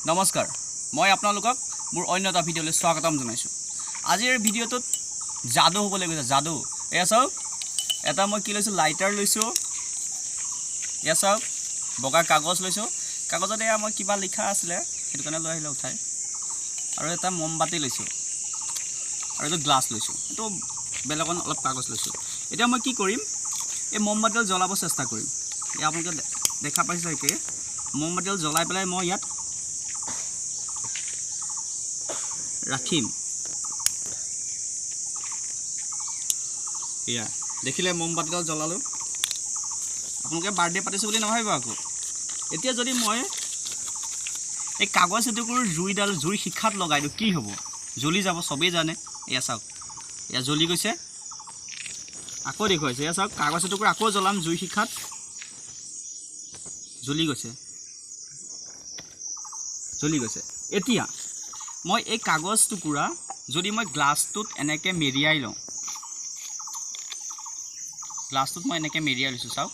নমস্কাৰ মই আপোনালোকক মোৰ অন্য এটা ভিডিঅ'লৈ স্বাগতম জনাইছোঁ। আজিৰ ভিডিঅ'টোত যাদু হ'বলৈ গৈছে। যাদু এয়া চাওক, এটা মই কি লৈছোঁ, লাইটাৰ লৈছোঁ। এয়া চাওক, বগা কাগজ লৈছোঁ। কাগজত এয়া মই কিবা লিখা আছিলে, সেইটো কাৰণে লৈ আহিলে উঠাই। আৰু এটা মমবাতি লৈছোঁ, আৰু এইটো গ্লাছ লৈছোঁ। এইটো বেলেগত অলপ কাগজ লৈছোঁ। এতিয়া মই কি কৰিম, এই মমবাতিডাল জ্বলাব চেষ্টা কৰিম। এয়া আপোনালোকে দেখা পাইছে চাগে, মমবাতিডাল জ্বলাই পেলাই মই ইয়াত ৰাখিম। এয়া দেখিলে মমবাতিডাল জ্বলালোঁ। আপোনালোকে বাৰ্থডে পাতিছোঁ বুলি নাভাবিব আকৌ। এতিয়া যদি মই এই কাগজ এটুকুৰ জুইৰ শিখাত লগাই দিওঁ, কি হ'ব? জ্বলি যাব, চবেই জানে। এয়া চাওক, এয়া জ্বলি গৈছে। আকৌ দেখুৱাইছে, এয়া চাওক, কাগজ এটুকুৰ আকৌ জ্বলাম জুইৰ শিখাত, জ্বলি গৈছে, জ্বলি গৈছে। এতিয়া মই এই কাগজ টুকুৰা যদি মই গ্লাছটোত এনেকৈ মেৰিয়াই লওঁ, গ্লাছটোত মই এনেকৈ মেৰিয়াই লৈছোঁ, চাওক,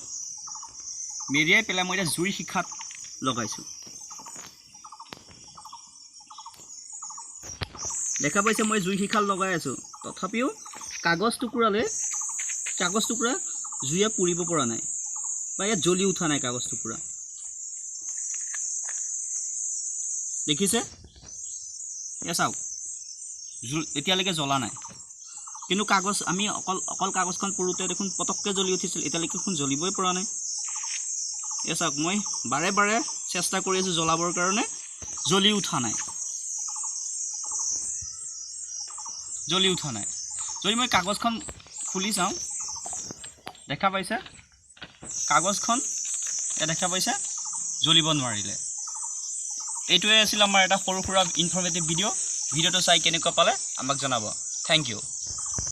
মেৰিয়াই পেলাই মই এতিয়া জুইৰ শিখাত লগাইছোঁ। দেখা পাইছে মই জুই শিখাত লগাই আছোঁ, তথাপিও কাগজ টুকুৰা জুইয়ে পুৰিব পৰা নাই, বা ইয়াত জ্বলি উঠা নাই কাগজ টুকুৰা। দেখিছে? এয়া চাওক, এতিয়ালৈকে জ্বলা নাই। কিন্তু কাগজ আমি অকল কাগজখন পুৰোঁতে দেখোন পটককৈ জ্বলি উঠিছিল, এতিয়ালৈকে দেখোন জ্বলিবই পৰা নাই। এয়া চাওক, মই বাৰে বাৰে চেষ্টা কৰি আছোঁ জ্বলাবৰ কাৰণে, জ্বলি উঠা নাই, জ্বলি উঠা নাই। যদি মই কাগজখন খুলি চাওঁ, দেখা পাইছে কাগজখন, এয়া দেখা পাইছে, জ্বলিব নোৱাৰিলে। এইটোৱে আছিল আমাৰ এটা সৰু সুৰা ইনফৰ্মেটিভ ভিডিঅ'টো চাই কেনেকুৱা পালে আমাক জনাব। Thank U.